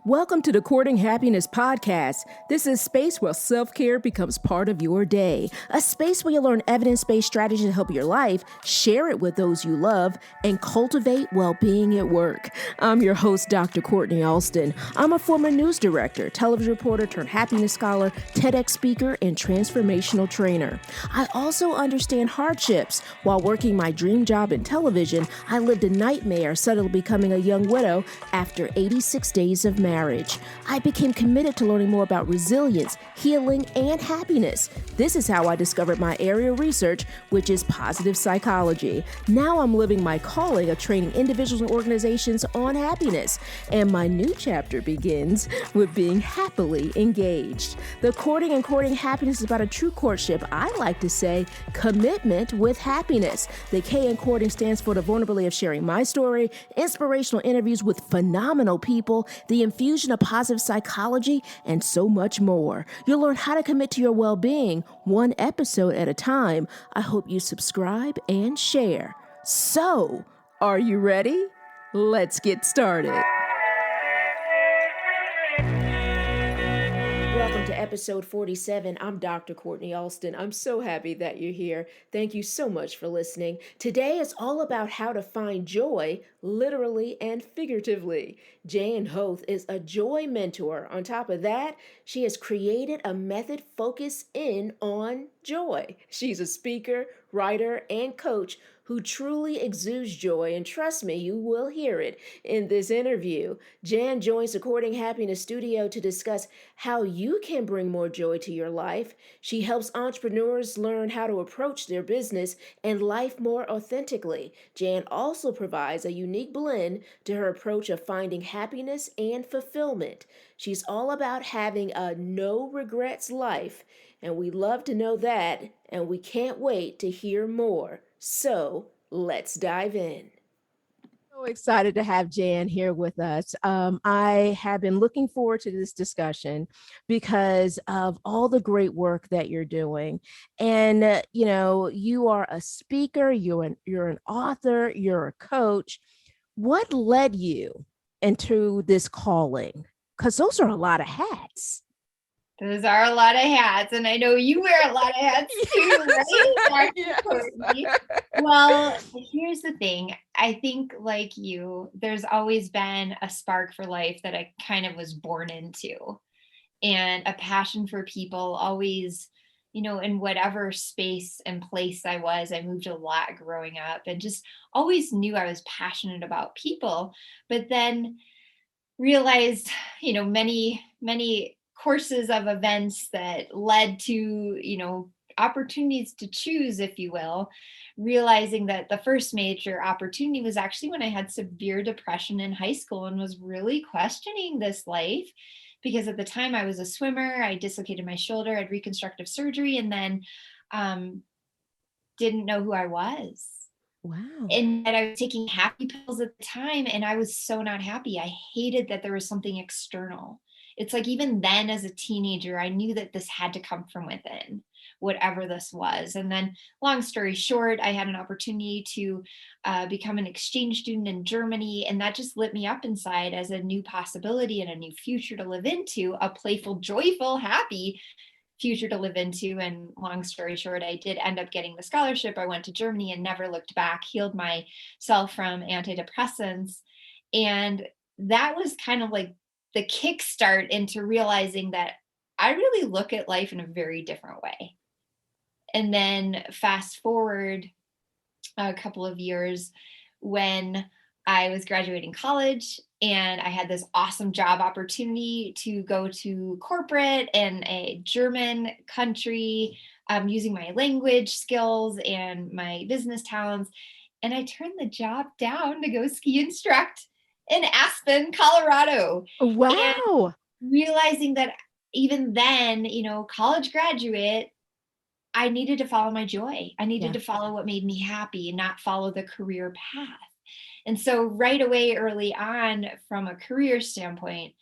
Welcome to the Courting Happiness podcast. This is a space where self-care becomes part of your day. A space where you learn evidence-based strategies to help your life, share it with those you love, and cultivate well-being at work. I'm your host, Dr. Courtney Alston. I'm a former news director, television reporter turned happiness scholar, TEDx speaker, and transformational trainer. I also understand hardships. While working my dream job in television, I lived a nightmare suddenly becoming a young widow after 86 days of marriage. I became committed to learning more about resilience, healing, and happiness. This is how I discovered my area of research, which is positive psychology. Now I'm living my calling of training individuals and organizations on happiness. And my new chapter begins with being happily engaged. The Courting and Courting Happiness is about a true courtship. I like to say commitment with happiness. The K in courting stands for the vulnerability of sharing my story, inspirational interviews with phenomenal people, the infusion of positive psychology, and so much more. You'll learn how to commit to your well-being one episode at a time. I hope you subscribe and share. So, are you ready? Let's get started. Welcome to episode 47. I'm Dr. Courtney Alston. I'm so happy that you're here. Thank you so much for listening. Today is all about how to find joy, literally and figuratively. Jan Hoath is a joy mentor. On top of that, she has created a method focused in on joy. She's a speaker, writer, and coach who truly exudes joy, and trust me, you will hear it in this interview. Jan joins the Courting Happiness studio to discuss how you can bring more joy to your life. She helps entrepreneurs learn how to approach their business and life more authentically. Jan also provides a unique blend to her approach of finding happiness and fulfillment. She's all about having a no regrets life, and we love to know that, and we can't wait to hear more. So let's dive in. So excited to have Jan here with us. I have been looking forward to this discussion because of all the great work that you're doing. And, you are a speaker, you're an author, you're a coach. What led you into this calling? Because those are a lot of hats. Those are a lot of hats, and I know you wear a lot of hats too, right? Yes. Well, here's the thing. I think like you, there's always been a spark for life that I kind of was born into, and a passion for people always, in whatever space and place I was. I moved a lot growing up and just always knew I was passionate about people, but then realized, many courses of events that led to, opportunities to choose, if you will, realizing that the first major opportunity was actually when I had severe depression in high school and was really questioning this life. Because at the time I was a swimmer, I dislocated my shoulder, had reconstructive surgery, and then didn't know who I was. Wow. And that I was taking happy pills at the time, and I was so not happy. I hated that there was something external. It's like even then as a teenager, I knew that this had to come from within, whatever this was. And then long story short, I had an opportunity to become an exchange student in Germany. And that just lit me up inside as a new possibility and a new future to live into, a playful, joyful, happy future to live into. And long story short, I did end up getting the scholarship. I went to Germany and never looked back, healed myself from antidepressants. And that was kind of like the kickstart into realizing that I really look at life in a very different way. And then fast forward a couple of years when I was graduating college and I had this awesome job opportunity to go to corporate in a German country, using my language skills and my business talents. And I turned the job down to go ski instruct in Aspen, Colorado. Wow. And realizing that even then, college graduate, I needed to follow my joy. I needed to follow what made me happy and not follow the career path. And so right away, early on, from a career standpoint,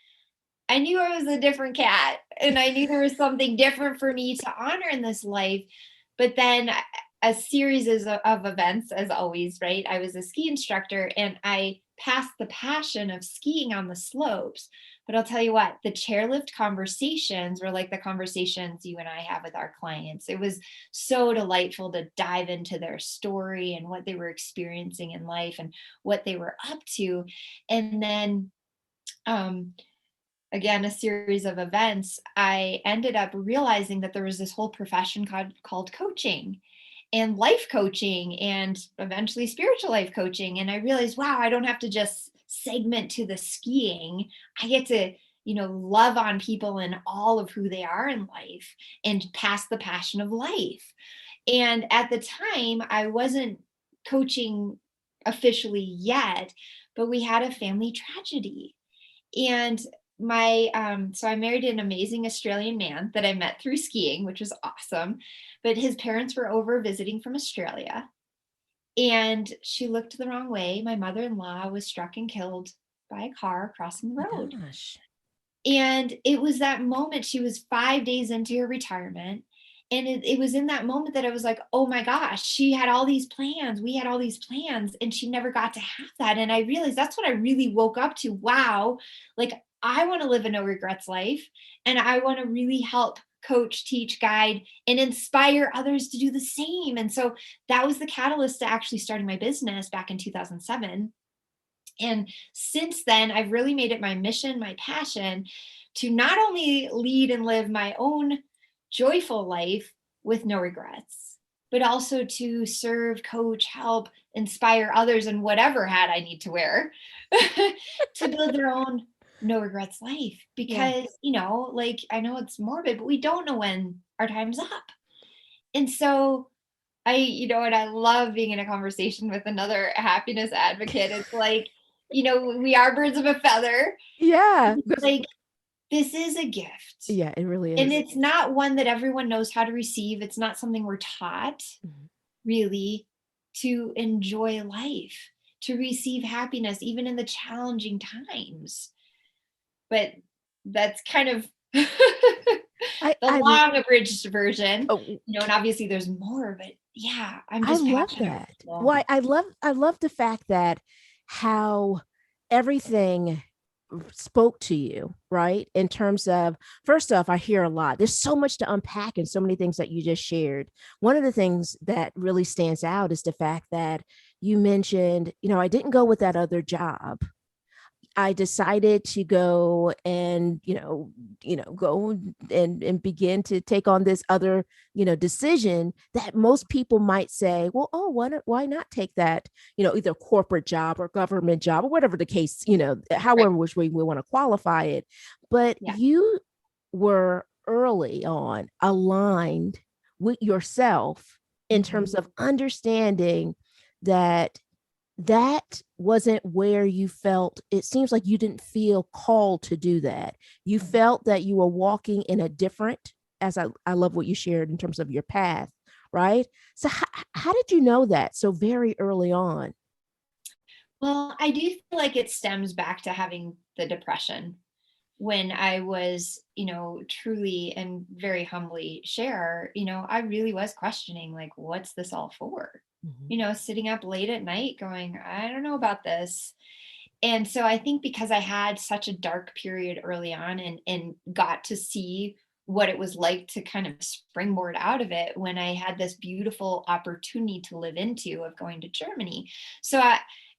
I knew I was a different cat, and I knew there was something different for me to honor in this life. But then a series of events, as always, right? I was a ski instructor and I passed the passion of skiing on the slopes. But I'll tell you what, the chairlift conversations were like the conversations you and I have with our clients. It was so delightful to dive into their story and what they were experiencing in life and what they were up to. And then, um, again, a series of events, I ended up realizing that there was this whole profession called coaching and life coaching and eventually spiritual life coaching. And I realized, wow, I don't have to just segment to the skiing. I get to, love on people and all of who they are in life and pass the passion of life. And at the time, I wasn't coaching officially yet, but we had a family tragedy. And so I married an amazing Australian man that I met through skiing, which was awesome. But his parents were over visiting from Australia, and she looked the wrong way. My mother-in-law was struck and killed by a car crossing the My road. gosh. And it was that moment. She was 5 days into her retirement. And it was in that moment that I was like, oh my gosh, she had all these plans. We had all these plans, and she never got to have that. And I realized that's what I really woke up to. Wow, like I want to live a no regrets life. And I want to really help coach, teach, guide, and inspire others to do the same. And so that was the catalyst to actually starting my business back in 2007. And since then, I've really made it my mission, my passion to not only lead and live my own joyful life with no regrets, but also to serve, coach, help, inspire others in whatever hat I need to wear to build their own no regrets life. Yeah. Because, like I know it's morbid, but we don't know when our time's up. And so and I love being in a conversation with another happiness advocate. It's like, we are birds of a feather. Yeah. It's like, this is a gift. Yeah, it really And is. it's not one that everyone knows how to receive. It's not something we're taught Mhm. really to enjoy life, to receive happiness, even in the challenging times. But that's kind of the I long abridged version, oh, and obviously there's more, but yeah, I'm I just love passionate about that. people. Well, I love the fact that how everything spoke to you, right? In terms of, first off, I hear a lot. There's so much to unpack and so many things that you just shared. One of the things that really stands out is the fact that you mentioned, I didn't go with that other job. I decided to go and go and begin to take on this other decision that most people might say, well, oh, why not take that either corporate job or government job or whatever the case, Right. however which way we want to qualify it. But Yeah. you were early on aligned with yourself in Mhm. terms of understanding that that wasn't where you felt, it seems like you didn't feel called to do that. You Mhm. felt that you were walking in a different, as I love what you shared in terms of your path, right? So how did you know that so very early on? Well, I do feel like it stems back to having the depression when I was, truly and very humbly share, I really was questioning, like, what's this all for? Mhm. Sitting up late at night going, I don't know about this. And so I think because I had such a dark period early on and got to see what it was like to kind of springboard out of it when I had this beautiful opportunity to live into of going to Germany. So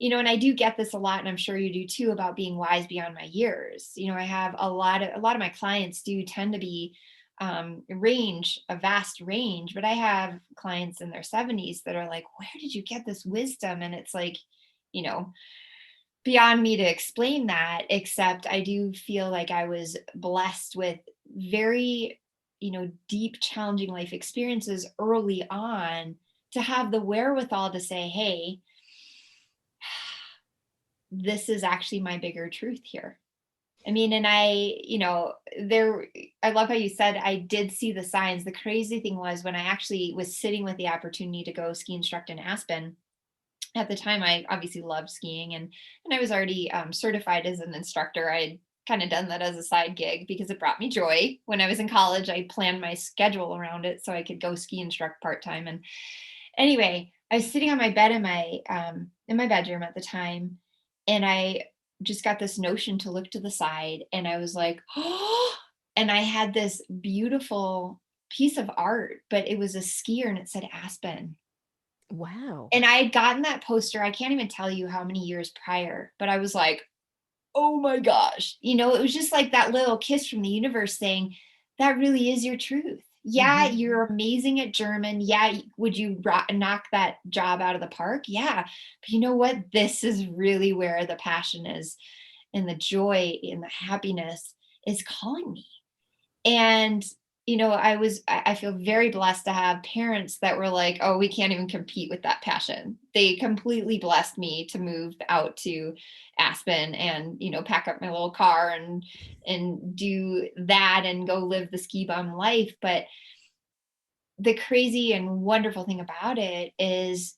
and I do get this a lot, and I'm sure you do too, about being wise beyond my years. I have a lot of my clients do tend to be a vast range, but I have clients in their 70s that are like, where did you get this wisdom? And it's like, you know, beyond me to explain that, except I do feel like I was blessed with very, deep, challenging life experiences early on to have the wherewithal to say, hey, this is actually my bigger truth here. I mean, and I love how you said I did see the signs. The crazy thing was when I actually was sitting with the opportunity to go ski instruct in Aspen. At the time, I obviously loved skiing, and I was already certified as an instructor. I had kind of done that as a side gig because it brought me joy. When I was in college, I planned my schedule around it so I could go ski instruct part time, Anyway, I was sitting on my bed in my bedroom at the time, and I just got this notion to look to the side, and I was like, "Oh," and I had this beautiful piece of art, but it was a skier and it said Aspen. Wow. And I had gotten that poster, I can't even tell you how many years prior, but I was like, "Oh my gosh." It was just like that little kiss from the universe saying, "That really is your truth. Yeah, Mhm. you're amazing at German. Yeah, would you knock that job out of the park? Yeah. But you know what? This is really where the passion is, and the joy and the happiness is calling me." And I feel very blessed to have parents that were like, "Oh, we can't even compete with that passion." They completely blessed me to move out to Aspen and, pack up my little car and do that and go live the ski bum life. But the crazy and wonderful thing about it is,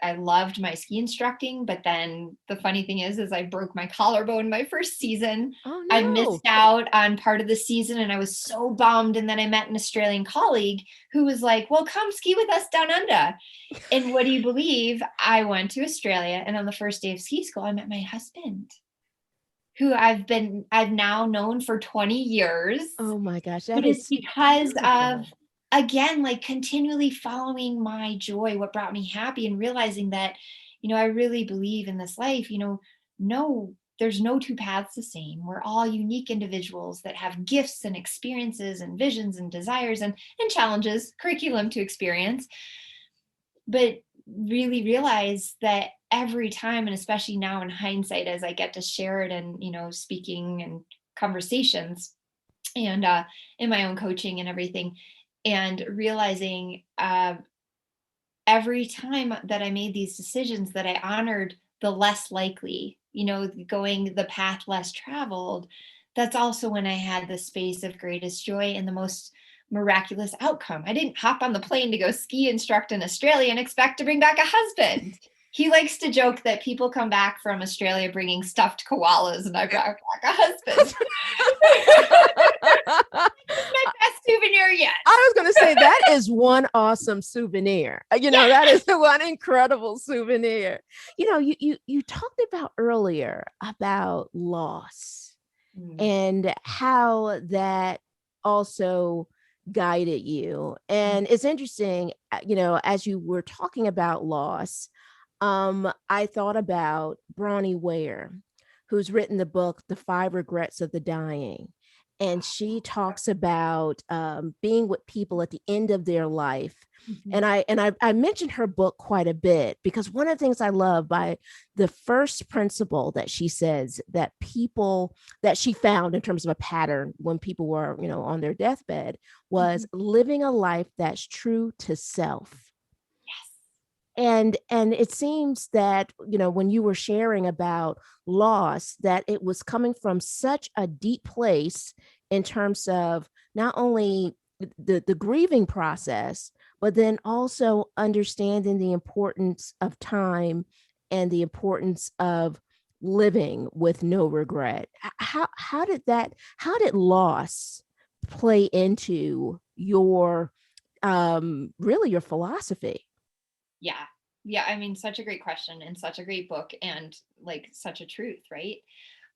I loved my ski instructing, but then the funny thing is I broke my collarbone my first season. Oh, I no. missed out on part of the season and I was so bummed. And then I met an Australian colleague who was like, "Well, come ski with us down under." And what do you believe? I went to Australia, and on the first day of ski school, I met my husband, who I've now known for 20 years. Oh my gosh, that But it's is because of, beautiful. again, like, continually following my joy, what brought me happy, and realizing that, I really believe in this life, no, there's no two paths the same. We're all unique individuals that have gifts and experiences and visions and desires and challenges, curriculum to experience. But really realize that every time, and especially now in hindsight, as I get to share it and, speaking and conversations, and in my own coaching and everything, and realizing every time that I made these decisions that I honored the less likely, going the path less traveled. That's also when I had the space of greatest joy and the most miraculous outcome. I didn't hop on the plane to go ski instruct in Australia and expect to bring back a husband. He likes to joke that people come back from Australia bringing stuffed koalas, and I brought back a husband. My best souvenir yet. I was going to say that is one awesome souvenir. Yeah. That is one incredible souvenir. You talked about earlier about loss Mm, and how that also guided you. mm, And it's interesting, as you were talking about loss, I thought about Bronnie Ware, who's written the book, The Five Regrets of the Dying. And she talks about being with people at the end of their life. mhm, And I mentioned her book quite a bit because one of the things I love by the first principle that she says that people that she found in terms of a pattern when people were, on their deathbed was mhm. living a life that's true to self. Yes. And it seems that, when you were sharing about loss, that it was coming from such a deep place in terms of not only the grieving process, but then also understanding the importance of time and the importance of living with no regret. How did loss play into your really your philosophy? Yeah. Yeah. I mean, such a great question and such a great book, and like such a truth, right?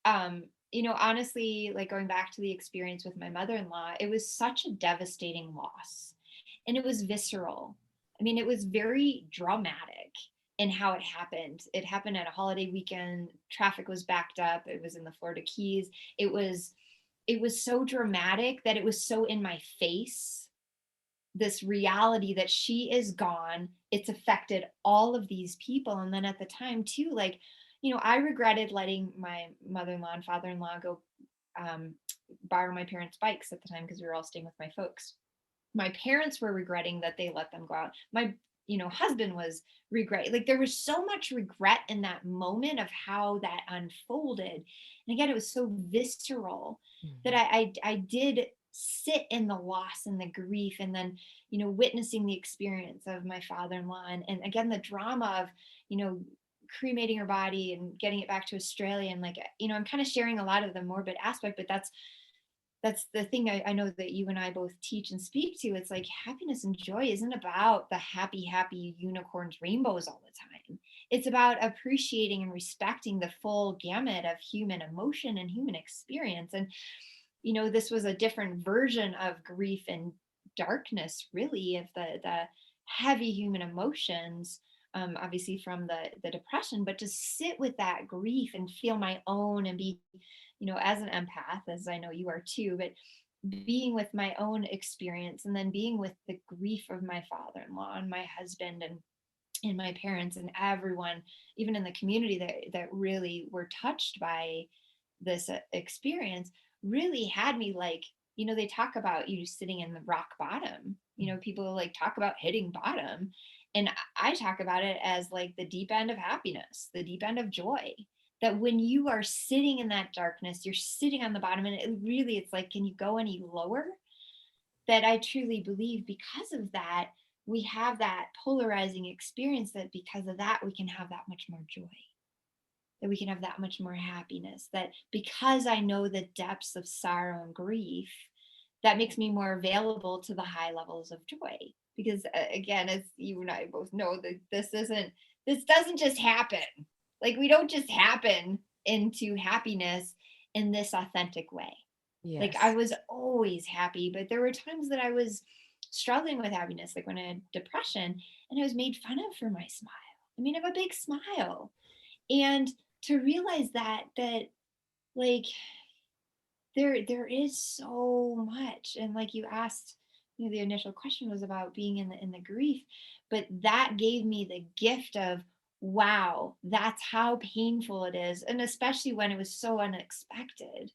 Honestly, like going back to the experience with my mother-in-law, it was such a devastating loss. And it was visceral. I mean, it was very dramatic in how it happened. It happened at a holiday weekend. Traffic was backed up. It was in the Florida Keys. It was so dramatic that it was so in my face, this reality that she is gone. It's affected all of these people. And then at the time too, like, I regretted letting my mother-in-law and father-in-law go um, borrow my parents' bikes at the time because we were all staying with my folks. My parents were regretting that they let them go out. My husband was regret, like there was so much regret in that moment of how that unfolded. And again, it was so visceral that Mhm. I did sit in the loss and the grief, and then witnessing the experience of my father-in-law, and again the drama of you know cremating her body and getting it back to Australia. And like I'm kind of sharing a lot of the morbid aspect, but that's the thing I know that you and I both teach and speak to. It's like happiness and joy isn't about the happy, happy unicorns, rainbows all the time. It's about appreciating and respecting the full gamut of human emotion and human experience. And, this was a different version of grief and darkness, really, of the heavy human emotions. Obviously from the depression, but to sit with that grief and feel my own and be, as an empath, as I know you are too, but being with my own experience and then being with the grief of my father-in-law and my husband and my parents and everyone, even in the community that really were touched by this experience, really had me like, they talk about you sitting in the rock bottom. People like talk about hitting bottom. And I talk about it as like the deep end of happiness, the deep end of joy. That when you are sitting in that darkness, you're sitting on the bottom, and it's like, can you go any lower? That I truly believe because of that, we have that polarizing experience, that because of that, we can have that much more joy, that we can have that much more happiness, that because I know the depths of sorrow and grief, that makes me more available to the high levels of joy. Because again, as you and I both know, that this doesn't just happen. Like, we don't just happen into happiness in this authentic way. Like, I Yes. was always happy, but there were times that I was struggling with happiness, like when I had depression, and I was made fun of for my smile. I mean, I have a big smile. And to realize that like there is so much. And like you asked, the initial question was about being in the grief, but that gave me the gift of, wow, that's how painful it is. And especially when it was so unexpected,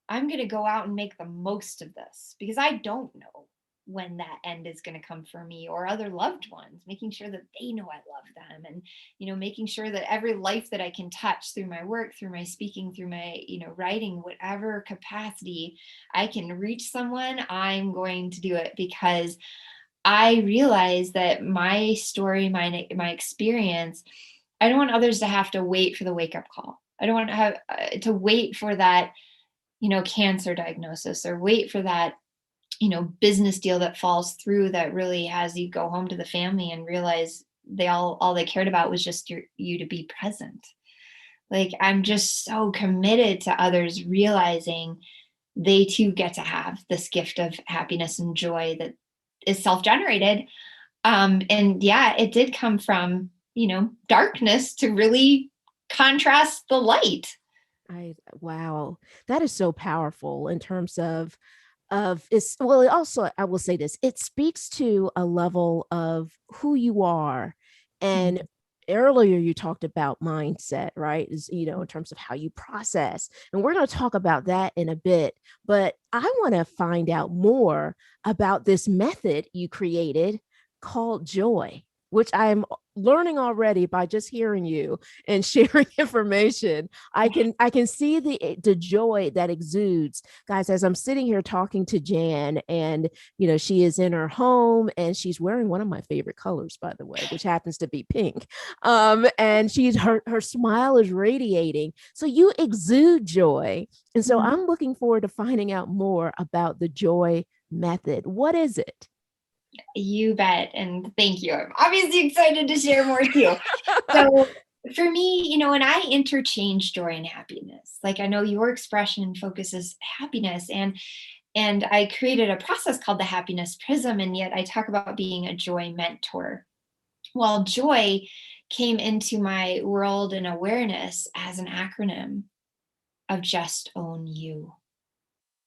I'm going to go out and make the most of this, because I don't know when that end is going to come for me or other loved ones, making sure that they know I love them. And, making sure that every life that I can touch through my work, through my speaking, through my, writing, whatever capacity I can reach someone, I'm going to do it, because I realize that my story, my experience, I don't want others to have to wait for the wake up call. I don't want to have to wait for that, cancer diagnosis, or wait for that, business deal that falls through, that really has you go home to the family and realize all they cared about was just you to be present. Like, I'm just so committed to others realizing they too get to have this gift of happiness and joy that is self-generated. And yeah, it did come from, darkness to really contrast the light. Wow, that is so powerful in terms of it's, well, it also, I will say this, it speaks to a level of who you are. And Mhm. earlier you talked about mindset, right? Is, in terms of how you process, and we're going to talk about that in a bit. But I want to find out more about this method you created called joy, which I'm learning already by just hearing you and sharing information. I can see the joy that exudes, guys, as I'm sitting here talking to Jan. And she is in her home, and she's wearing one of my favorite colors, by the way, which happens to be pink. And she's her smile is radiating, so you exude joy. And so Mhm. I'm looking forward to finding out more about the joy method. What is it? You bet. And thank you. I'm obviously excited to share more too. So for me, when I interchange joy and happiness, like, I know your expression focuses happiness, and I created a process called the Happiness Prism, and yet I talk about being a joy mentor. Well, joy came into my world and awareness as an acronym of just own you.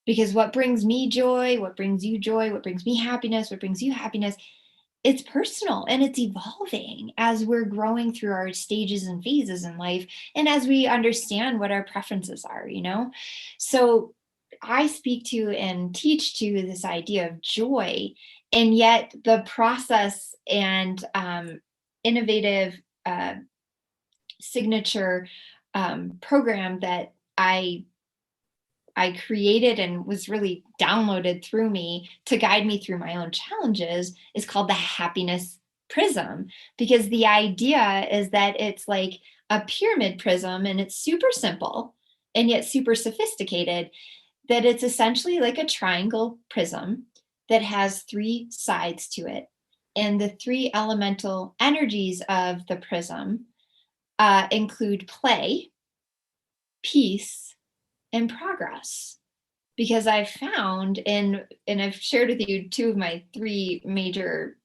Because what brings me joy, what brings you joy, what brings me happiness, what brings you happiness, it's personal and it's evolving as we're growing through our stages and phases in life, and as we understand what our preferences are. So I speak to and teach to this idea of joy, and yet the process and innovative signature program that I created and was really downloaded through me to guide me through my own challenges is called the Happiness Prism. Because the idea is that it's like a pyramid prism, and it's super simple and yet super sophisticated. that it's essentially like a triangle prism that has three sides to it. And the three elemental energies of the prism include play, peace, and progress. Because I've found, and I've shared with you two of my three major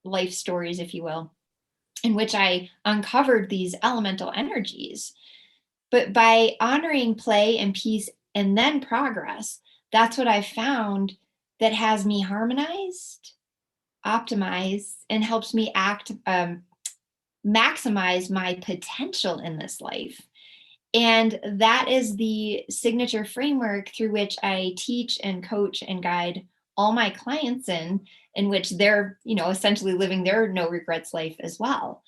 life stories, if you will, in which I uncovered these elemental energies. But by honoring play and peace and then progress, that's what I found that has me harmonized, optimized, and helps me maximize my potential in this life. And that is the signature framework through which I teach and coach and guide all my clients in which they're, essentially living their no regrets life as well.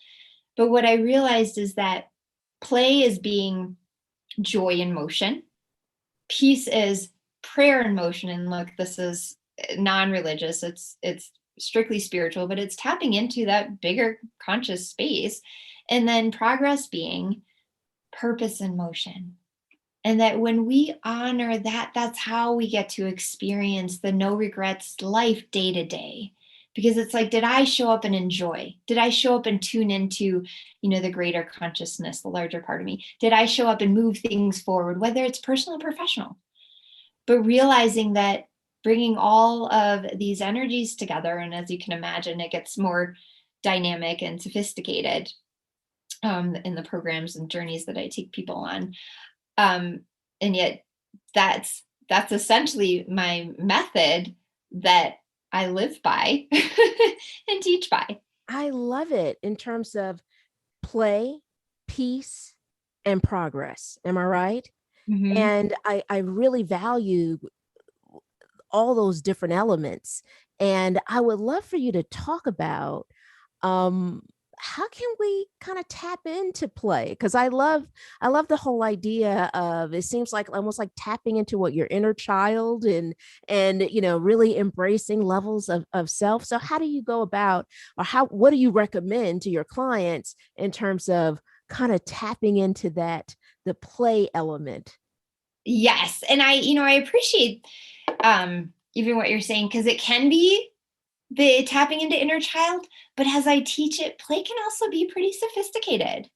But what I realized is that play is being joy in motion. Peace is prayer in motion. And look, this is non-religious. It's strictly spiritual, but it's tapping into that bigger conscious space. And then progress being purpose in motion. And that when we honor that, that's how we get to experience the no regrets life day to day. Because it's like, did I show up and enjoy? Did I show up and tune into, the greater consciousness, the larger part of me? Did I show up and move things forward, whether it's personal or professional? But realizing that bringing all of these energies together, and as you can imagine, it gets more dynamic and sophisticated in the programs and journeys that I take people on. And yet that's essentially my method that I live by and teach by. I love it in terms of play, peace, and progress. Am I right? Mm-hmm. And I really value all those different elements. And I would love for you to talk about um, how can we kind of tap into play? Because I love the whole idea of it seems like almost like tapping into what your inner child and really embracing levels of self. So how do you go about or what do you recommend to your clients in terms of kind of tapping into the play element? Yes. And I appreciate even what you're saying, because it can be the tapping into inner child, but as I teach it, play can also be pretty sophisticated.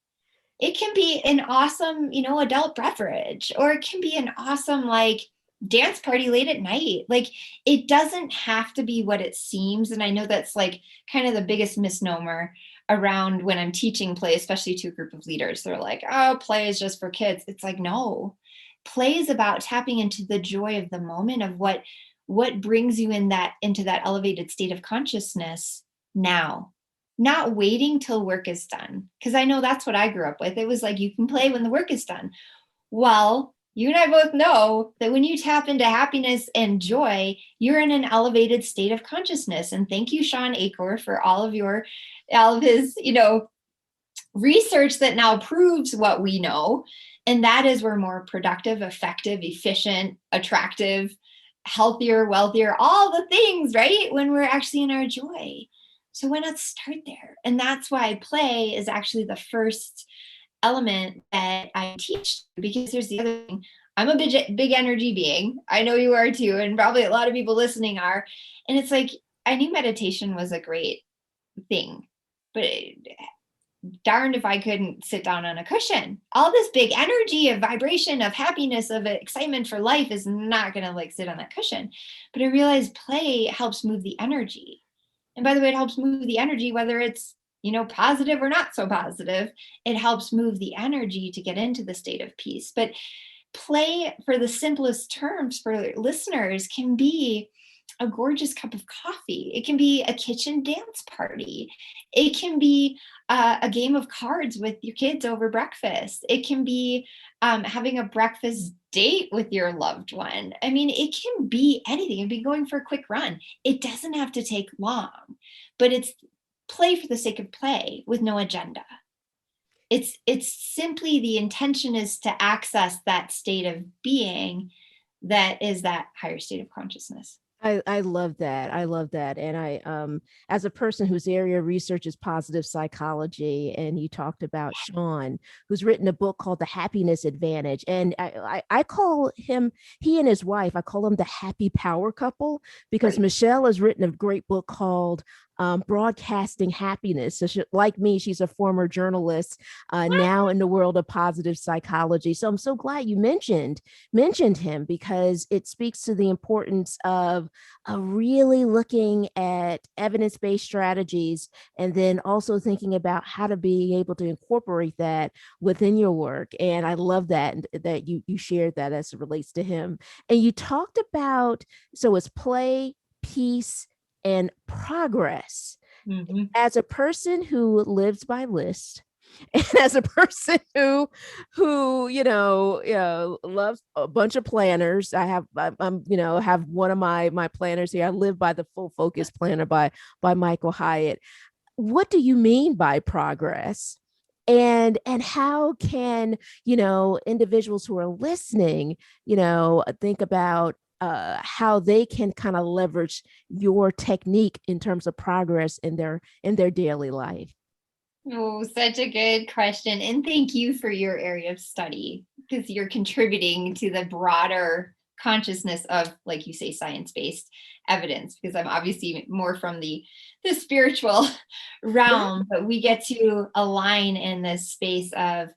It can be an awesome, adult beverage, or it can be an awesome, like, dance party late at night. Like, it doesn't have to be what it seems. And I know that's like kind of the biggest misnomer around when I'm teaching play, especially to a group of leaders. They're like, oh, play is just for kids. It's like, no, play is about tapping into the joy of the moment of what brings you into that elevated state of consciousness now, not waiting till work is done. Because I know that's what I grew up with. It was like, you can play when the work is done. Well, you and I both know that when you tap into happiness and joy, you're in an elevated state of consciousness. And thank you, Sean Acor, for all of his, research that now proves what we know. And that is we're more productive, effective, efficient, attractive, healthier, wealthier, all the things, right? When we're actually in our joy. So why not start there? And that's why play is actually the first element that I teach, because there's the other thing. I'm a big energy being. I know you are too, and probably a lot of people listening are. And it's like, I knew meditation was a great thing, but darned if I couldn't sit down on a cushion. All this big energy of vibration, of happiness, of excitement for life is not going to like sit on that cushion. But I realized play helps move the energy. And by the way, it helps move the energy, whether it's, positive or not so positive. It helps move the energy to get into the state of peace. But play, for the simplest terms for listeners, can be a gorgeous cup of coffee. It can be a kitchen dance party. It can be a game of cards with your kids over breakfast. It can be having a breakfast date with your loved one. I mean, it can be anything. It can be going for a quick run. It doesn't have to take long, but it's play for the sake of play with no agenda. It's simply the intention is to access that state of being that is that higher state of consciousness. I love that. I love that. And as a person whose area of research is positive psychology, and you talked about Sean, who's written a book called The Happiness Advantage. And I call him, he and his wife, I call them the happy power couple, because Right. Michelle has written a great book called Broadcasting Happiness. So like me, she's a former journalist, now in the world of positive psychology. So I'm so glad you mentioned him, because it speaks to the importance of really looking at evidence-based strategies, and then also thinking about how to be able to incorporate that within your work. And I love that you shared that as it relates to him. And you talked about, so it's play, peace, and progress. Mhm. As a person who lives by list, and as a person who loves a bunch of planners, I'm have one of my planners here. I live by the Full Focus Planner by Michael Hyatt. What do you mean by progress? And how can individuals who are listening think about how they can kind of leverage your technique in terms of progress in their daily life? Oh, such a good question. And thank you for your area of study, because you're contributing to the broader consciousness of, like you say, science-based evidence, because I'm obviously more from the spiritual Yeah, realm, but we get to align in this space of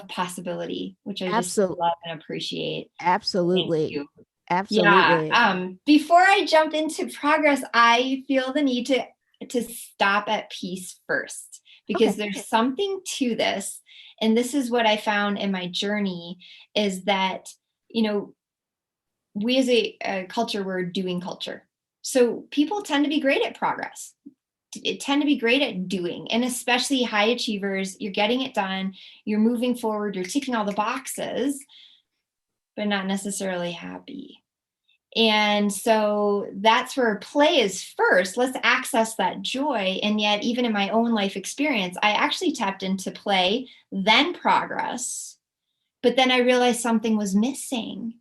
possibility, which I just absolutely. love and appreciate. So thank Absolutely. you. Yeah. Absolutely. Before I jump into progress, I feel the need to stop at peace first, because Okay. there's something to this. And this is what I found in my journey, is that, you know, we as a culture, we're a doing culture. So people tend to be great at progress, tend to be great at doing, and especially high achievers. You're getting it done, you're moving forward, you're ticking all the boxes, but not necessarily happy. And so that's where play is first. Let's access that joy. And yet, even in my own life experience, I actually tapped into play, then progress. But then I realized something was missing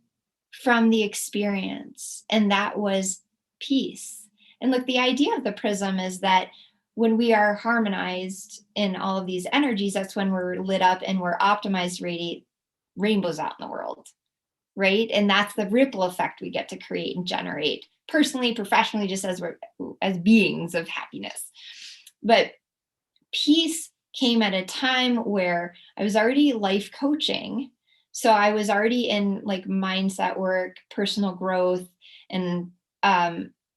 from the experience, and that was peace. And look, the idea of the prism is that when we are harmonized in all of these energies, that's when we're lit up and we're optimized to radiate rainbows out in the world, right? And that's the ripple effect we get to create and generate personally, professionally, just as we're as beings of happiness. But peace came at a time where I was already life coaching. So I was already in like mindset work, personal growth, and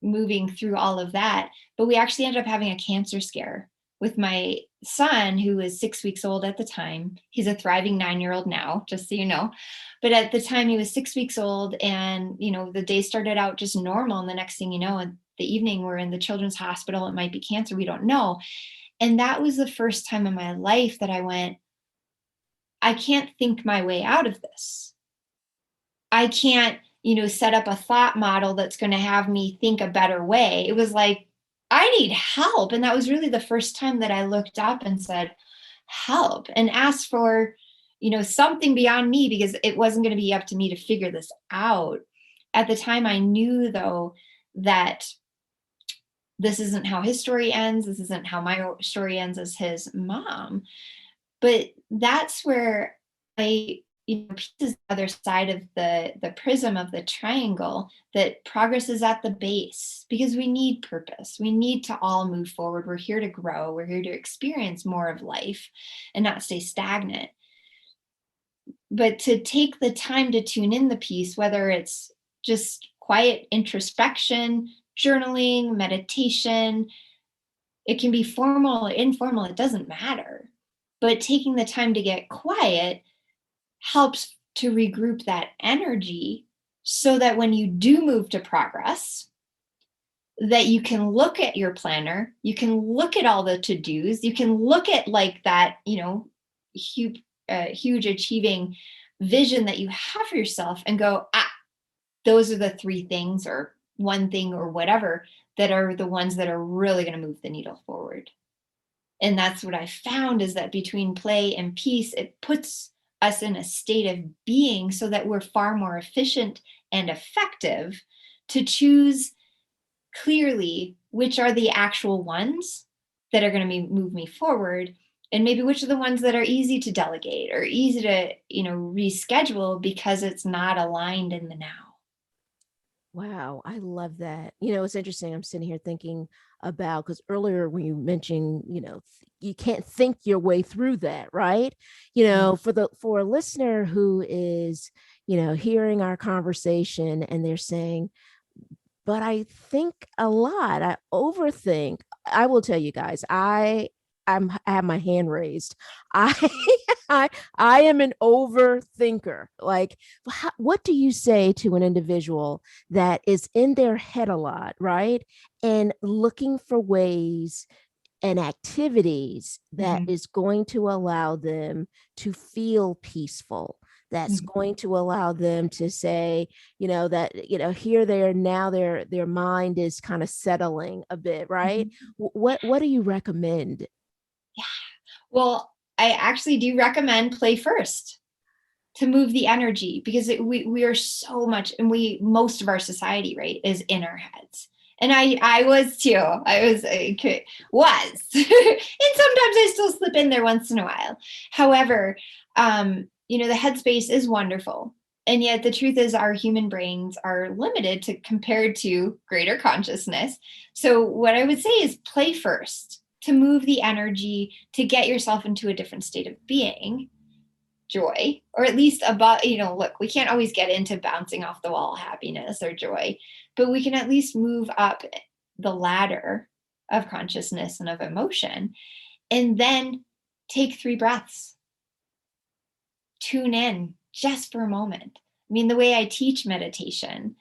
moving through all of that. But we actually ended up having a cancer scare with my son, who was 6 weeks old at the time. He's a thriving 9-year-old now, just so you know. But at the time, he was 6 weeks old, and the day started out just normal. And the next thing you know, in the evening, we're in the children's hospital. It might be cancer. We don't know. And that was the first time in my life that I went, I can't think my way out of this. I can't, set up a thought model that's going to have me think a better way. It was like, I need help. And that was really the first time that I looked up and said, help, and asked for, something beyond me, because it wasn't going to be up to me to figure this out. At the time, I knew, though, that this isn't how his story ends. This isn't how my story ends as his mom. But that's where peace is the other side of the prism of the triangle, that progress is at the base, because we need purpose. We need to all move forward. We're here to grow. We're here to experience more of life and not stay stagnant. But to take the time to tune in the peace, whether it's just quiet introspection, journaling, meditation, it can be formal or informal, it doesn't matter. But taking the time to get quiet helps to regroup that energy, so that when you do move to progress, that you can look at your planner, you can look at all the to-dos, you can look at like that, huge achieving vision that you have for yourself, and go, those are the three things or one thing or whatever that are the ones that are really going to move the needle forward. And that's what I found, is that between play and peace, it puts us in a state of being, so that we're far more efficient and effective to choose clearly which are the actual ones that are going to move me forward, and maybe which are the ones that are easy to delegate or easy to, reschedule because it's not aligned in the now. Wow, I love that. It's interesting. I'm sitting here thinking about, because earlier when you mentioned, you can't think your way through that, right? For a listener who is, hearing our conversation and they're saying, but I think a lot. I overthink. I will tell you guys, I have my hand raised. I I am an overthinker. Like, what do you say to an individual that is in their head a lot, right? And looking for ways and activities that Mm-hmm. is going to allow them to feel peaceful, that's Mm-hmm. going to allow them to say, that here they are now, their mind is kind of settling a bit, right? Mm-hmm. What do you recommend? Yeah. Well, I actually do recommend play first to move the energy, because we are so much, and most of our society, right, is in our heads. And I was too. Was and sometimes I still slip in there once in a while. However, the headspace is wonderful, and yet the truth is our human brains are limited to compared to greater consciousness. So what I would say is play first to move the energy, to get yourself into a different state of being, joy, or at least about, look, we can't always get into bouncing off the wall happiness or joy, but we can at least move up the ladder of consciousness and of emotion. And then take 3 breaths, tune in just for a moment. I mean, the way I teach meditation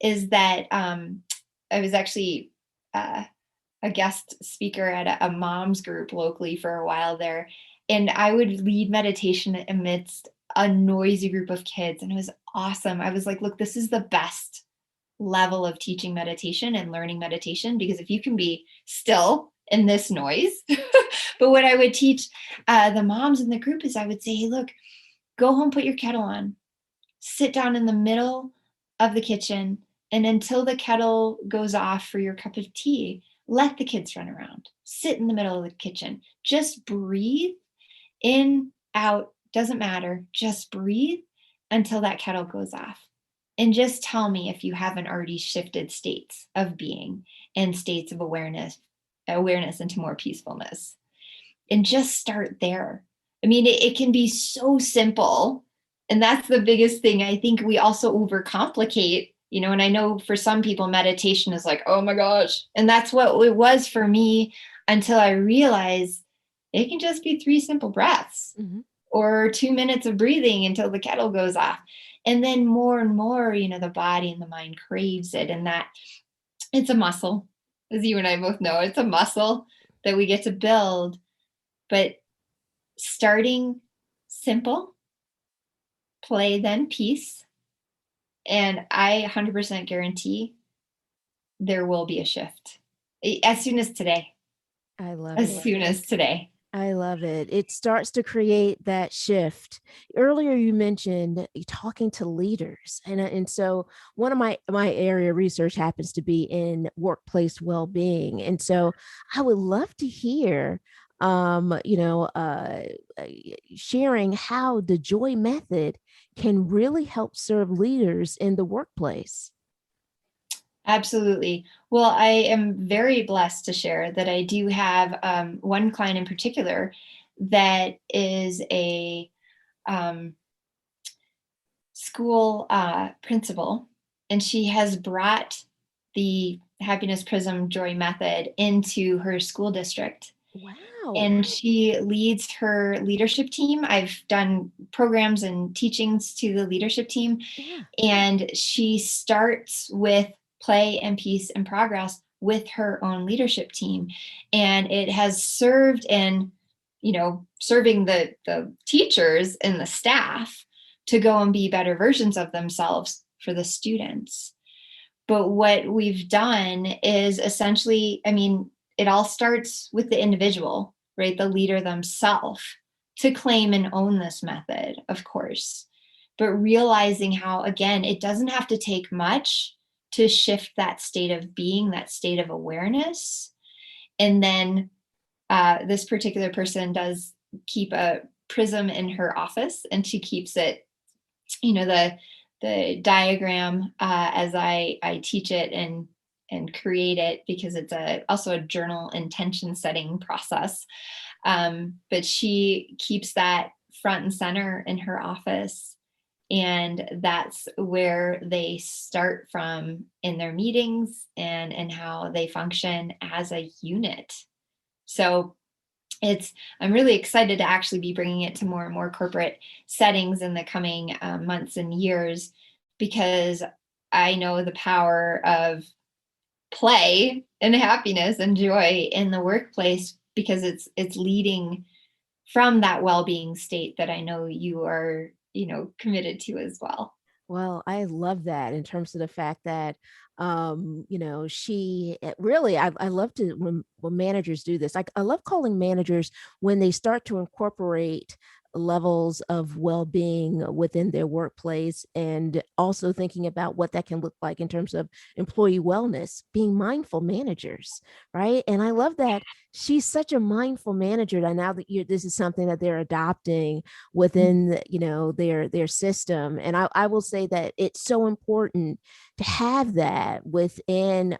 is that I was actually a guest speaker at a mom's group locally for a while there. And I would lead meditation amidst a noisy group of kids. And it was awesome. I was like, look, this is the best level of teaching meditation and learning meditation, because if you can be still in this noise. But what I would teach the moms in the group is I would say, hey, look, go home, put your kettle on, sit down in the middle of the kitchen, and until the kettle goes off for your cup of tea, let the kids run around. Sit in the middle of the kitchen. Just breathe in, out, doesn't matter. Just breathe until that kettle goes off. And just tell me if you haven't already shifted states of being and states of awareness into more peacefulness. And just start there. I mean, it can be so simple. And that's the biggest thing. I think we also overcomplicate, and I know for some people, meditation is like, oh my gosh. And that's what it was for me, until I realized it can just be 3 simple breaths, Mm-hmm. or 2 minutes of breathing until the kettle goes off. And then more and more, the body and the mind craves it. And that it's a muscle, as you and I both know, it's a muscle that we get to build. But starting simple, play, then peace. And I 100% guarantee there will be a shift as soon as today. I love As it. soon as today. I love it. It starts to create that shift. Earlier, you mentioned talking to leaders, and so one of my area of research happens to be in workplace well-being, and so I would love to hear, sharing how the joy method can really help serve leaders in the workplace. Absolutely. Well, I am very blessed to share that I do have one client in particular that is a um, school principal, and she has brought the Happiness Prism Joy method into her school district. Wow. And she leads her leadership team. I've done programs and teachings to the leadership team, Yeah. and she starts with play and peace and progress with her own leadership team. And it has served in, serving the teachers and the staff to go and be better versions of themselves for the students. But what we've done is essentially, I mean, it all starts with the individual, right? The leader themselves, to claim and own this method, of course. But realizing how, again, it doesn't have to take much to shift that state of being, that state of awareness. And then this particular person does keep a prism in her office, and she keeps it, the diagram, as I teach it and create it, because it's also a journal intention setting process. But she keeps that front and center in her office. And that's where they start from in their meetings and how they function as a unit. So I'm really excited to actually be bringing it to more and more corporate settings in the coming months and years, because I know the power of play and happiness and joy in the workplace, because it's leading from that well-being state that I know you are, committed to as well. Well, I love that in terms of the fact that, really, I love to when managers do this. I love calling managers when they start to incorporate levels of well-being within their workplace, and also thinking about what that can look like in terms of employee wellness, being mindful managers, right? And I love that she's such a mindful manager that now that this is something that they're adopting within, their system. And I will say that it's so important to have that within,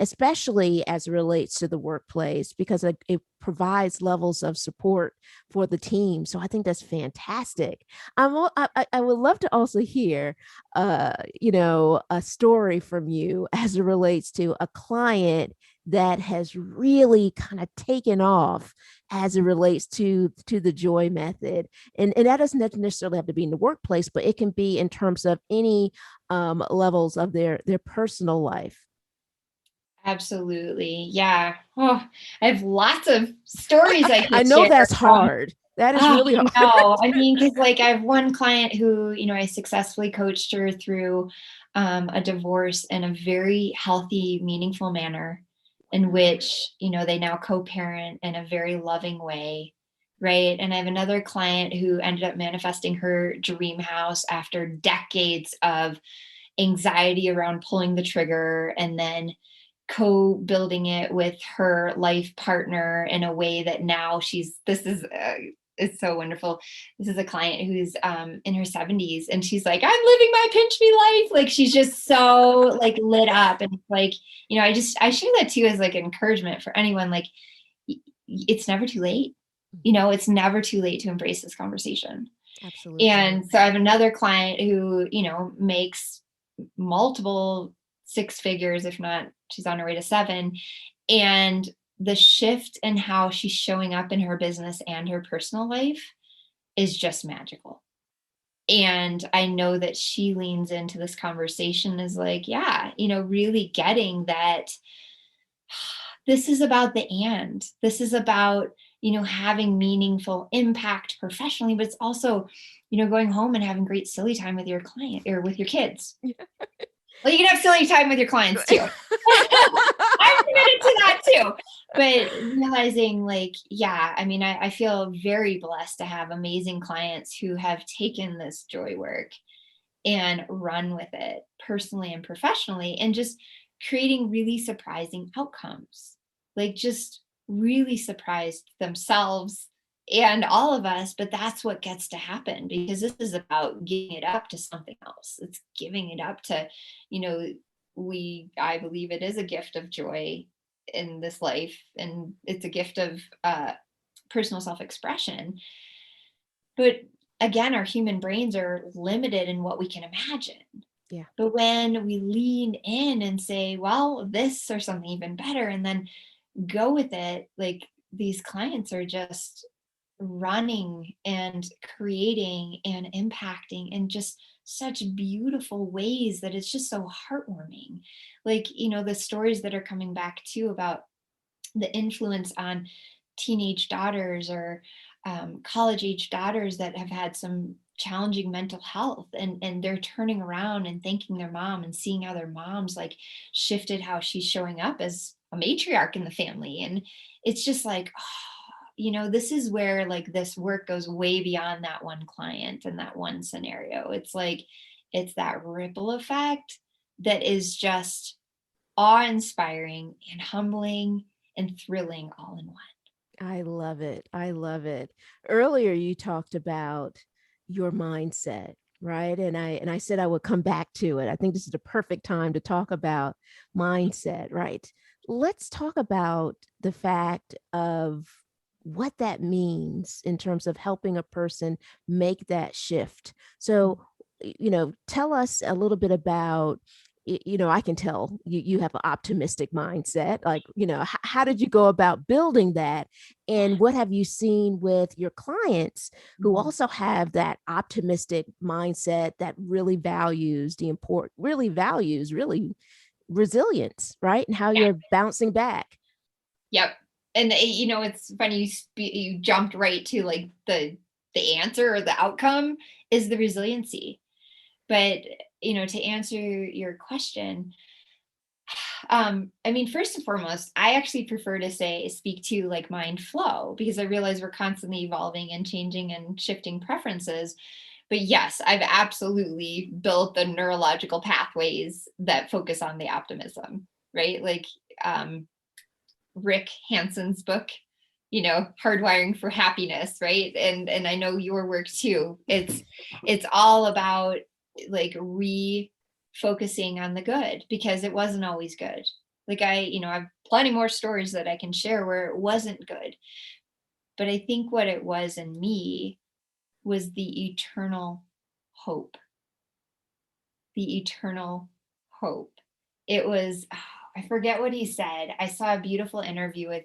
especially as it relates to the workplace, because it provides levels of support for the team. So I think that's fantastic. I would love to also hear, a story from you as it relates to a client that has really kind of taken off as it relates to the joy method. And that doesn't necessarily have to be in the workplace, but it can be in terms of any levels of their personal life. Absolutely. Yeah. Oh, I have lots of stories I I could know share. that's hard. That is Oh, really I hard. know. I mean, because like I have one client who, I successfully coached her through a divorce in a very healthy, meaningful manner, in which, they now co-parent in a very loving way. Right. And I have another client who ended up manifesting her dream house after decades of anxiety around pulling the trigger, and then co-building it with her life partner in a way that now this is it's so wonderful. This is a client who's in her 70s, and she's like, I'm living my pinch me life. Like, she's just so like lit up. And it's like, I share that too as like encouragement for anyone. Like, it's never too late. It's never too late to embrace this conversation. Absolutely. And so I have another client who, makes multiple six figures, if not, she's on her way to seven. And the shift in how she's showing up in her business and her personal life is just magical. And I know that she leans into this conversation as like, yeah, really getting that this is about this is about, having meaningful impact professionally, but it's also, going home and having great silly time with your client or with your kids. Well, you can have silly time with your clients too. I'm committed to that too. But realizing, like, yeah, I mean, I feel very blessed to have amazing clients who have taken this joy work and run with it personally and professionally, and just creating really surprising outcomes. Like, just really surprised themselves and all of us. But that's what gets to happen, because this is about giving it up to something else. It's giving it up to, you know, I believe it is a gift of joy in this life, and it's a gift of personal self-expression. But again, our human brains are limited in what we can imagine. Yeah. But when we lean in and say, well, this or something even better, and then go with it, like, these clients are just running and creating and impacting in just such beautiful ways that it's just so heartwarming. Like, the stories that are coming back too about the influence on teenage daughters or college age daughters that have had some challenging mental health, and they're turning around and thanking their mom and seeing how their mom's like shifted how she's showing up as a matriarch in the family. And it's just like, this is where like this work goes way beyond that one client and that one scenario. It's like, it's that ripple effect that is just awe-inspiring and humbling and thrilling all in one. I love it. I love it. Earlier you talked about your mindset, right? And I said I would come back to it. I think this is the perfect time to talk about mindset, right? Let's talk about the fact of what that means in terms of helping a person make that shift. So, tell us a little bit about, I can tell you have an optimistic mindset. Like, how did you go about building that? And what have you seen with your clients who Mhm. also have that optimistic mindset that really values resilience, right? And how Yeah. you're bouncing back. Yep. And it's funny you jumped right to like the answer or the outcome is the resiliency. But to answer your question, I mean, first and foremost, I actually prefer to speak to like mind flow because I realize we're constantly evolving and changing and shifting preferences. But yes, I've absolutely built the neurological pathways that focus on the optimism, right? Like um, Rick Hanson's book, Hardwiring for Happiness, right? And I know your work too. It's all about like refocusing on the good because it wasn't always good. Like I've plenty more stories that I can share where it wasn't good. But I think what it was in me was the eternal hope. The eternal hope. It was, I forget what he said. I saw a beautiful interview with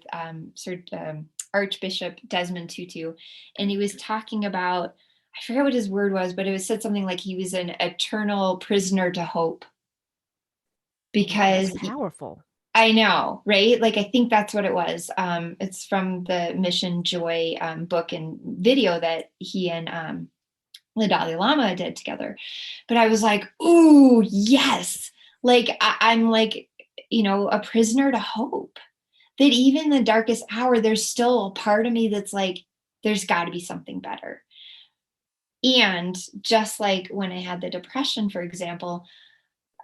Archbishop Desmond Tutu, and he was talking about, I forget what his word was, but it was said something like he was an eternal prisoner to hope. Wow, that's Because powerful. I know, right? Like I think that's what it was. It's from the Mission Joy book and video that he and the Dalai Lama did together. But I was like, ooh, yes. Like I'm like, a prisoner to hope that even in the darkest hour, there's still a part of me that's like, there's got to be something better. And just like when I had the depression, for example,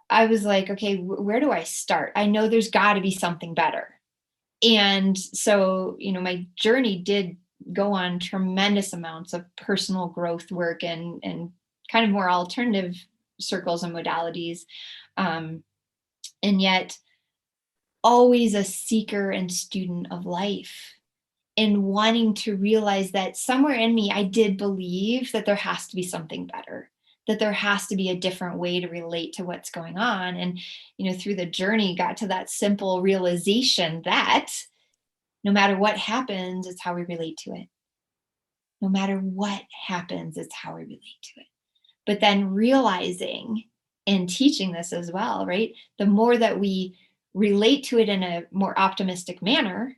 I was like, okay, where do I start? I know there's got to be something better. And so, my journey did go on tremendous amounts of personal growth work and kind of more alternative circles and modalities. Um, and yet, always a seeker and student of life and wanting to realize that somewhere in me, I did believe that there has to be something better, that there has to be a different way to relate to what's going on. And, through the journey, got to that simple realization that no matter what happens, it's how we relate to it. No matter what happens, it's how we relate to it. But then realizing and teaching this as well, right? The more that we relate to it in a more optimistic manner,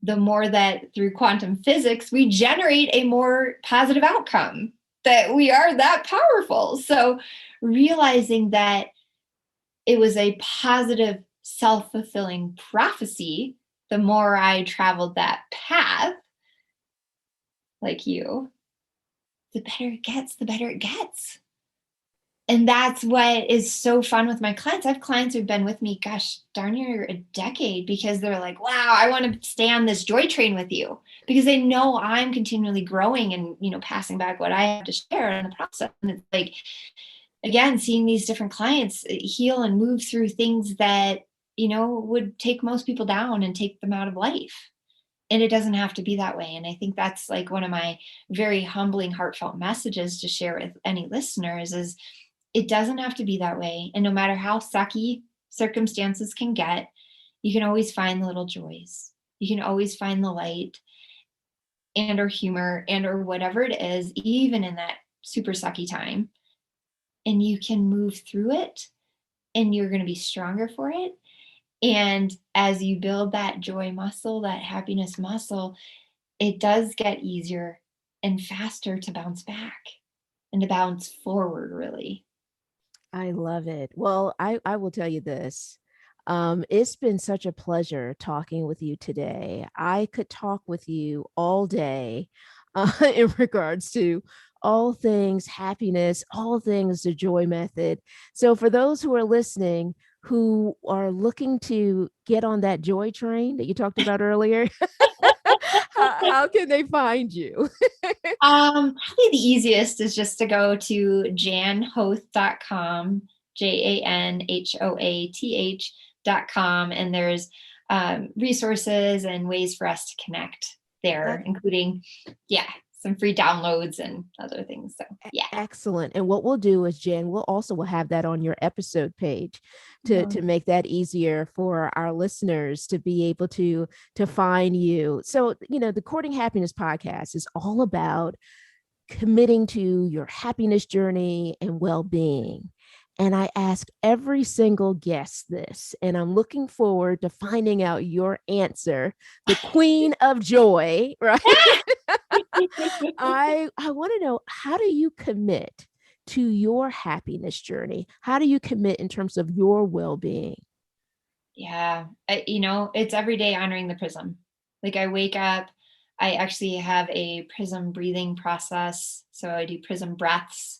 the more that through quantum physics, we generate a more positive outcome, that we are that powerful. So realizing that it was a positive, self fulfilling prophecy, the more I traveled that path, like you, the better it gets, the better it gets. And that's what is so fun with my clients. I have clients who've been with me, gosh, darn near a decade, because they're like, wow, I want to stay on this joy train with you because they know I'm continually growing and, passing back what I have to share in the process. And it's like, again, seeing these different clients heal and move through things that, would take most people down and take them out of life. And it doesn't have to be that way. And I think that's like one of my very humbling, heartfelt messages to share with any listeners is it doesn't have to be that way. And no matter how sucky circumstances can get, you can always find the little joys. You can always find the light and or humor and or whatever it is, even in that super sucky time. And you can move through it and you're going to be stronger for it. And as you build that joy muscle, that happiness muscle, it does get easier and faster to bounce back and to bounce forward, really. I love it. Well, I will tell you this. It's been such a pleasure talking with you today. I could talk with you all day in regards to all things happiness, all things the joy method. So for those who are listening, who are looking to get on that joy train that you talked about earlier, how can they find you? Probably the easiest is just to go to janhoath.com, janhoath.com, and there's resources and ways for us to connect there, including, some free downloads and other things. So, yeah. Excellent. And what we'll do is, Jen, we'll have that on your episode page to make that easier for our listeners to be able to find you. So, the Courting Happiness podcast is all about committing to your happiness journey and well-being. And I ask every single guest this, and I'm looking forward to finding out your answer, the queen of joy, right? I want to know, how do you commit to your happiness journey? How do you commit in terms of your well-being? Yeah, it's every day honoring the prism. Like, I wake up, I actually have a prism breathing process. So I do prism breaths,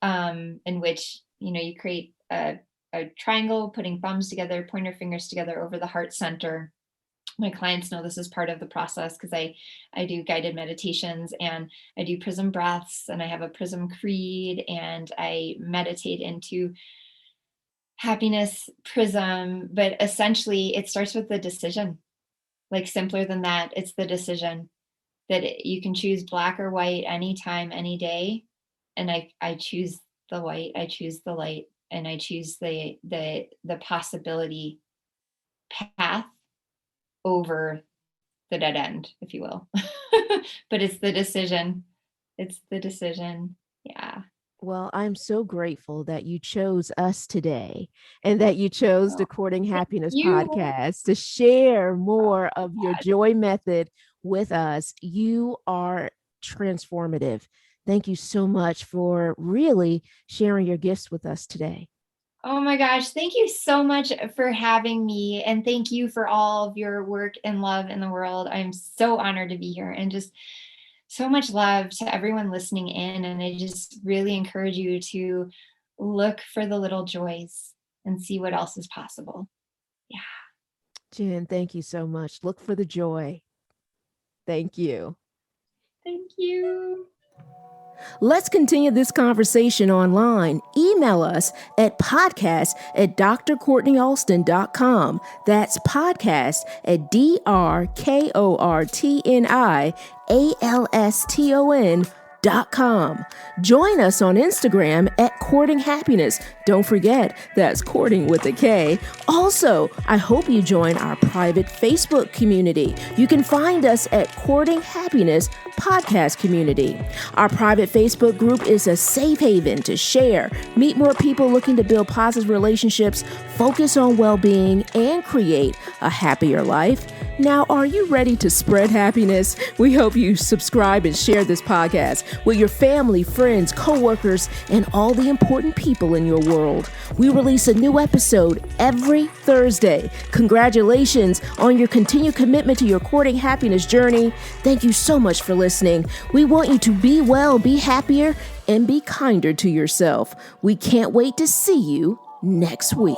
in which, you create a triangle, putting thumbs together, pointer fingers together over the heart center. My clients know this is part of the process because I do guided meditations, and I do prism breaths, and I have a prism creed, and I meditate into happiness prism. But essentially it starts with the decision. Like, simpler than that, it's the decision that you can choose black or white anytime, any day. And I choose the white, I choose the light, and I choose the possibility path over the dead end, if you will. But it's the decision. It's the decision. Yeah. Well, I'm so grateful that you chose us today and that you chose the Oh, Courting thank Happiness you. podcast to share Oh more of my your God. joy method with us. You are transformative. Thank you so much for really sharing your gifts with us today. Oh my gosh. Thank you so much for having me. And thank you for all of your work and love in the world. I'm so honored to be here, and just so much love to everyone listening in. And I just really encourage you to look for the little joys and see what else is possible. Yeah. Jen, thank you so much. Look for the joy. Thank you. Thank you. Let's continue this conversation online. Email us at podcast@drcourtneyalston.com. That's podcast at drkortnialston.com. Join us on Instagram at Courting Happiness. Don't forget, that's courting with a K. Also, I hope you join our private Facebook community. You can find us at Courting Happiness Podcast Community. Our private Facebook group is a safe haven to share, meet more people looking to build positive relationships, focus on well-being, and create a happier life. Now, are you ready to spread happiness? We hope you subscribe and share this podcast with your family, friends, coworkers, and all the important people in your world. We release a new episode every Thursday. Congratulations on your continued commitment to your courting happiness journey. Thank you so much for listening. We want you to be well, be happier, and be kinder to yourself. We can't wait to see you next week.